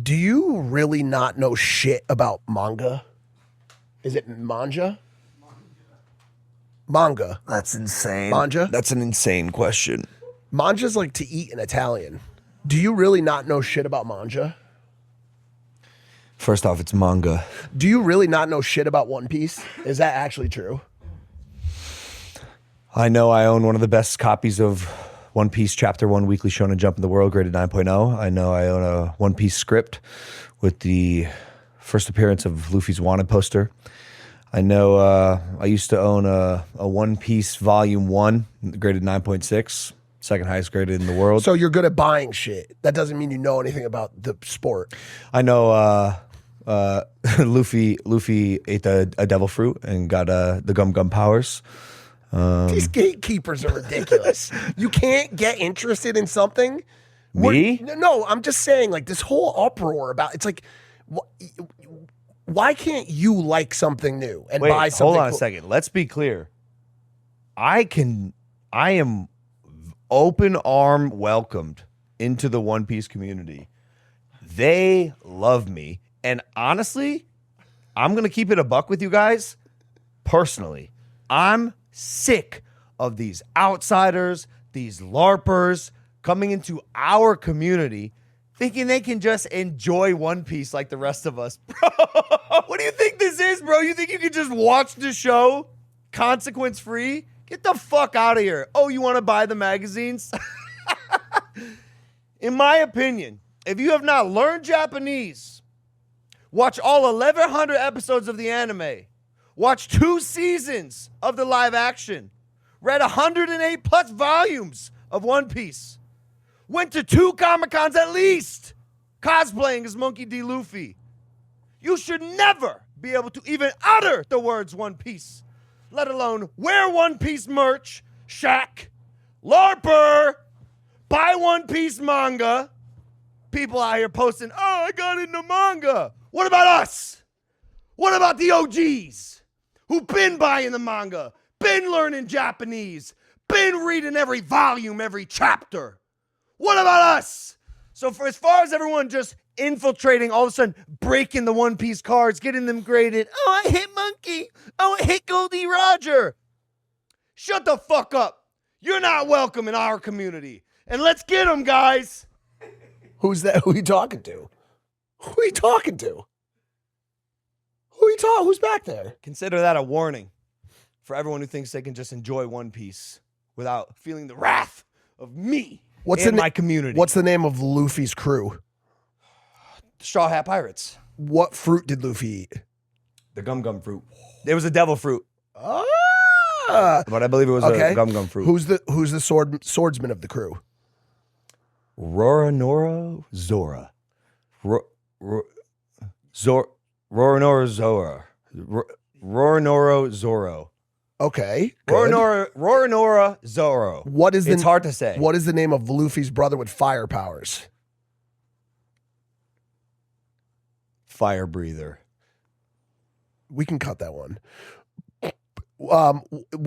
Do you really not know shit about manga? Is it manja? Manga. That's insane. Manja? That's an insane question. Manja's like to eat in Italian. Do you really not know shit about manja? First off, it's manga. Do you really not know shit about One Piece? Is that actually true? I know I own one of the best copies of One Piece Chapter 1 Weekly Shonen Jump in the world, graded 9.0. I know I own a One Piece script with the first appearance of Luffy's wanted poster. I know I used to own a One Piece Volume 1, graded 9.6, second highest graded in the world. So you're good at buying shit. That doesn't mean you know anything about the sport. I know Luffy ate a devil fruit and got the gum powers. These gatekeepers are ridiculous. You can't get interested in something. Me? No, I'm just saying, like, this whole uproar about, it's like, why can't you like something new and buy something? Hold on a second. Let's be clear. I am open arm welcomed into the One Piece community. They love me. And honestly, I'm going to keep it a buck with you guys. Personally, I'm sick of these outsiders, these LARPers coming into our community thinking they can just enjoy One Piece like the rest of us. Bro, what do you think this is, bro? You think you can just watch the show consequence free? Get the fuck out of here. Oh, you want to buy the magazines? In my opinion, if you have not learned Japanese, watch all 1,100 episodes of the anime, watch 2 seasons of the live action, read 108 plus volumes of One Piece, went to 2 Comic-Cons at least, cosplaying as Monkey D. Luffy. You should never be able to even utter the words One Piece, let alone wear One Piece merch, Shaq, LARPer, buy One Piece manga. People out here posting, oh, I got into manga. What about us? What about the OGs who been buying the manga, been learning Japanese, been reading every volume, every chapter? What about us? So for as far as everyone just infiltrating, all of a sudden breaking the One Piece cards, getting them graded. Oh, I hit Monkey. Oh, I hit Goldie Roger. Shut the fuck up. You're not welcome in our community. And let's get them, guys. Who's that? Who are you talking to? Who are you talking to? Who's back there? Consider that a warning for everyone who thinks they can just enjoy One Piece without feeling the wrath of me and my community. What's the name of Luffy's crew? Straw Hat Pirates. What fruit did Luffy eat? The gum fruit. It was a devil fruit. Ah! But I believe it was a gum fruit. Who's the swordsman of the crew? Roronoa Zora. Roronoa Zoro. Okay. Roronoa Zoro. It's hard to say. What is the name of Luffy's brother with fire powers? Fire breather. We can cut that one.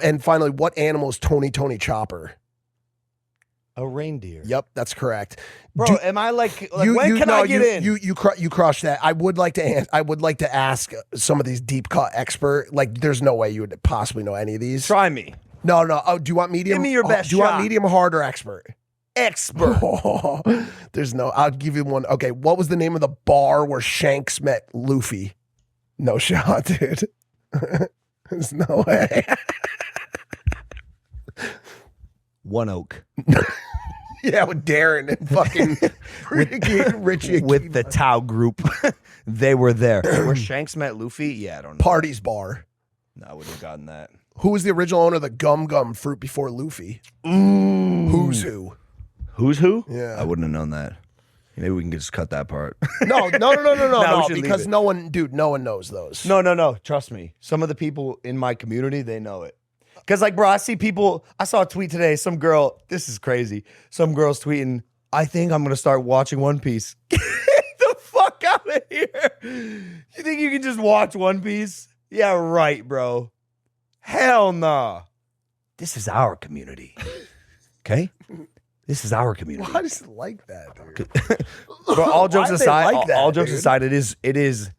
And finally, what animal is Tony Chopper? A reindeer. Yep, that's correct. Bro, am I like when can I get in? You crushed that. I would like to ask some of these deep cut expert. Like, there's no way you would possibly know any of these. Try me. No. Oh, do you want medium? Give me your best Do you shot. want medium, hard, or expert? Expert. Oh, there's no. I'll give you one. Okay, what was the name of the bar where Shanks met Luffy? No shot, dude. There's no way. One Oak. Yeah, with Darren and fucking Richie and with the Tau group. They were there. Where Shanks met Luffy? Yeah, I don't know. Party's bar. No, I wouldn't have gotten that. Who was the original owner of the gum fruit before Luffy? Ooh. Who's who? Who's who? Yeah. I wouldn't have known that. Maybe we can just cut that part. No, No, because no one knows those. No. Trust me. Some of the people in my community, they know it. Because, like, bro, I see people. I saw a tweet today. Some girl, this is crazy. Some girl's tweeting, I think I'm going to start watching One Piece. Get the fuck out of here. You think you can just watch One Piece? Yeah, right, bro. Hell nah. This is our community. Okay? This is our community. Why does it like that, dude? But all jokes Why do they aside, like that, all jokes dude? aside, it is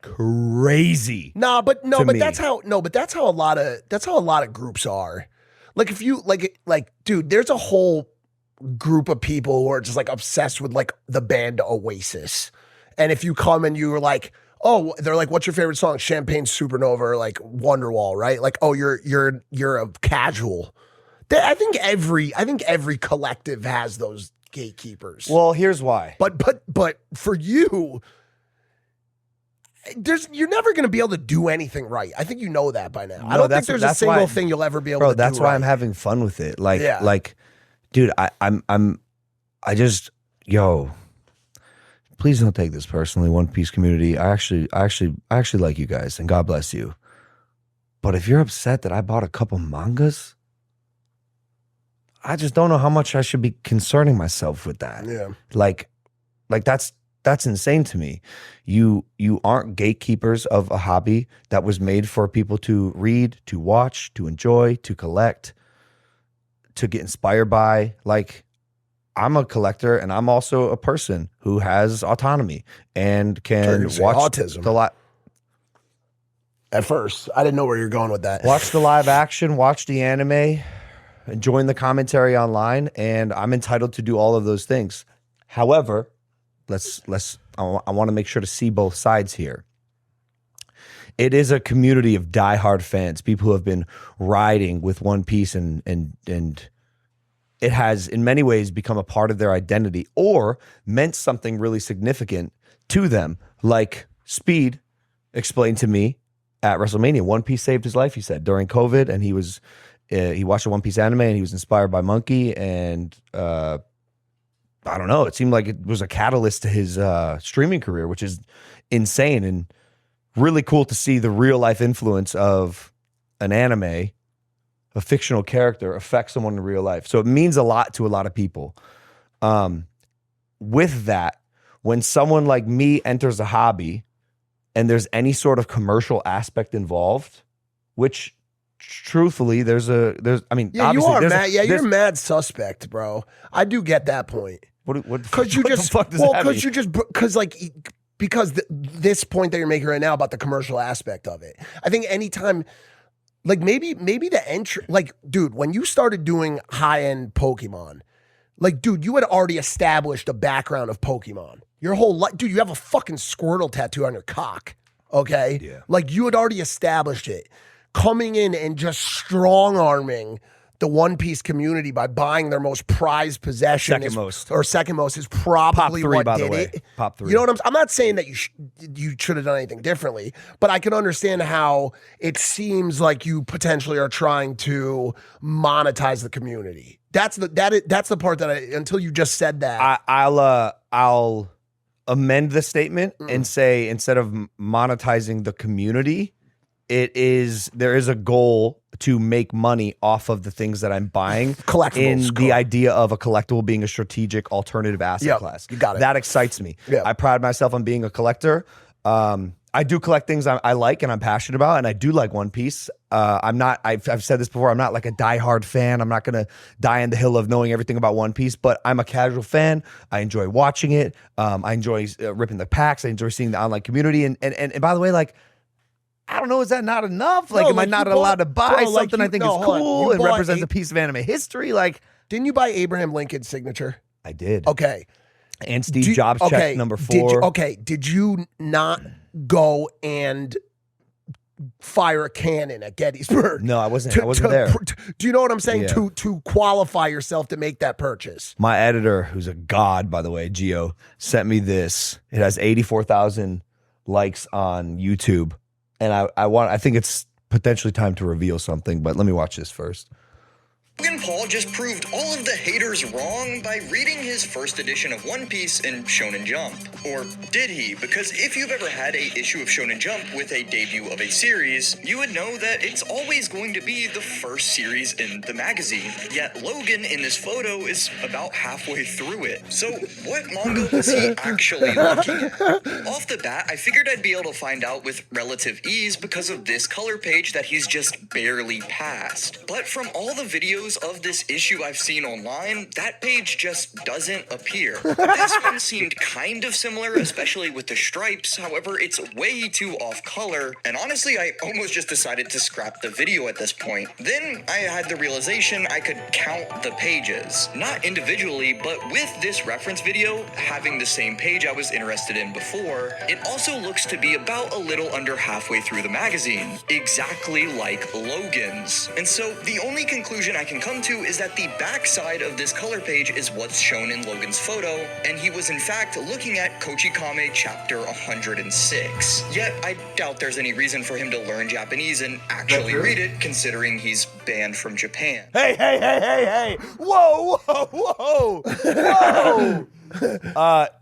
crazy. Nah, but to me. that's how a lot of groups are. Like if you like dude, there's a whole group of people who are just like obsessed with like the band Oasis. And if you come and you're like, oh, they're like, what's your favorite song? Champagne Supernova or like Wonderwall, right? Like, oh, you're a casual. I think every collective has those gatekeepers. Well, here's why. But for you, you're never going to be able to do anything right. I think you know that by now. I don't think there's a single thing you'll ever be able to do. That's why right. I'm having fun with it. Like, dude, I just, yo, please don't take this personally. One Piece community. I actually like you guys, and God bless you. But if you're upset that I bought a couple mangas, I just don't know how much I should be concerning myself with that. Yeah. Like that's insane to me. You aren't gatekeepers of a hobby that was made for people to read, to watch, to enjoy, to collect, to get inspired by. Like, I'm a collector, and I'm also a person who has autonomy and can watch autism. the lot. At first, I didn't know where you're going with that. Watch the live action, watch the anime, join the commentary online, and I'm entitled to do all of those things. However, I want to make sure to see both sides here. It is a community of diehard fans, people who have been riding with One Piece, and it has in many ways become a part of their identity or meant something really significant to them. Like Speed explained to me at WrestleMania, One Piece saved his life, he said, during COVID, and he watched a One Piece anime and he was inspired by Monkey, and I don't know, it seemed like it was a catalyst to his streaming career, which is insane and really cool to see the real life influence of an anime, a fictional character, affect someone in real life. So it means a lot to a lot of people. With that, when someone like me enters a hobby and there's any sort of commercial aspect involved, which truthfully, I mean, yeah, you obviously, are mad. Yeah, you're mad suspect, bro. I do get that point. Because this point that you're making right now about the commercial aspect of it. I think anytime, like maybe the entry, like, dude, when you started doing high-end Pokemon, like, dude, you had already established a background of Pokemon. Your whole life, dude, you have a fucking Squirtle tattoo on your cock, okay? Yeah. Like, you had already established it. Coming in and just strong-arming the One Piece community by buying their most prized possession Second most is probably Top 3, what by did the way. it. Top 3. You know what I'm not saying that you should have done anything differently, but I can understand how it seems like you potentially are trying to monetize the community. That's the part that until you just said that. I'll amend the statement and say, instead of monetizing the community, there is a goal to make money off of the things that I'm buying. Collectibles. In the idea of a collectible being a strategic alternative asset class. You got it. That excites me. Yep. I pride myself on being a collector. I do collect things I like and I'm passionate about, and I do like One Piece. I've said this before, I'm not like a diehard fan. I'm not going to die on the hill of knowing everything about One Piece, but I'm a casual fan. I enjoy watching it. I enjoy ripping the packs. I enjoy seeing the online community. And by the way, like, I don't know, is that not enough? Like, am I not allowed to buy something I think is cool and represents a piece of anime history? Like, didn't you buy Abraham Lincoln's signature? I did. Okay. And Steve Jobs check number 4. Did you not go and fire a cannon at Gettysburg? No, I wasn't there. Do you know what I'm saying? Yeah. To qualify yourself to make that purchase. My editor, who's a god, by the way, Gio, sent me this. It has 84,000 likes on YouTube. And I think it's potentially time to reveal something, but let me watch this first. Logan Paul just proved all of the haters wrong by reading his first edition of One Piece in Shonen Jump. Or did he? Because if you've ever had a issue of Shonen Jump with a debut of a series, you would know that it's always going to be the first series in the magazine. Yet Logan in this photo is about halfway through it. So what manga was he actually looking at? Off the bat, I figured I'd be able to find out with relative ease because of this color page that he's just barely past. But from all the videos photos of this issue I've seen online, that page just doesn't appear. This one seemed kind of similar, especially with the stripes. However, it's way too off color, and honestly, I almost just decided to scrap the video at this point. Then I had the realization I could count the pages. Not individually, but with this reference video, having the same page I was interested in before, it also looks to be about a little under halfway through the magazine, exactly like Logan's. And so the only conclusion I can come to is that the backside of this color page is what's shown in Logan's photo, and he was in fact looking at Kochikame chapter 106. Yet I doubt there's any reason for him to learn Japanese and actually read it, considering he's banned from Japan. Hey. Whoa.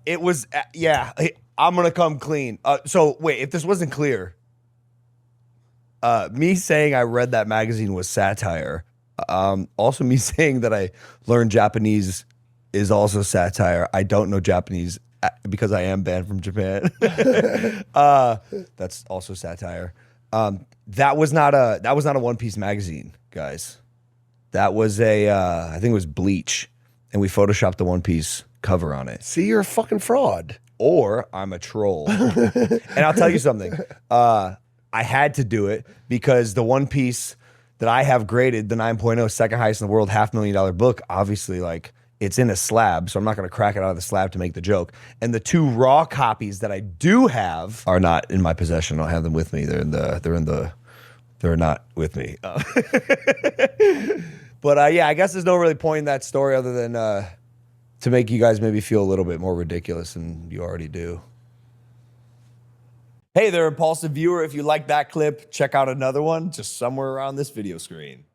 It was, yeah, I'm going to come clean. So wait, if this wasn't clear, me saying I read that magazine was satire. Also me saying that I learned Japanese is also satire. I don't know Japanese because I am banned from Japan. That's also satire. That was not a One Piece magazine, guys. That was I think it was Bleach, and we photoshopped the One Piece cover on it. See, you're a fucking fraud. Or I'm a troll. And I'll tell you something. I had to do it because the One Piece that I have graded, the 9.0, second highest in the world, $500,000 book, obviously, like, it's in a slab, so I'm not going to crack it out of the slab to make the joke. And the 2 raw copies that I do have are not in my possession. I don't have them with me. They're not with me. But yeah, I guess there's no really point in that story other than to make you guys maybe feel a little bit more ridiculous than you already do. Hey there, Impulsive viewer. If you like that clip, check out another one just somewhere around this video screen.